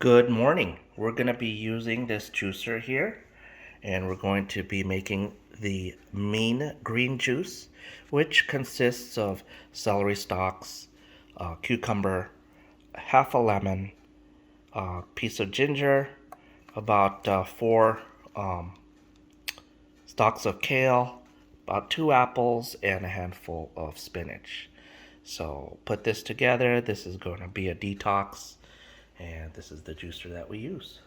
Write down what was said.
Good morning. We're going to be using this juicer here, and we're going to be making the mean green juice, which consists of celery stalks, cucumber, half a lemon, a piece of ginger, about four stalks of kale, about two apples, and a handful of spinach. So put this together. This is going to be a detox, and this is the juicer that we use.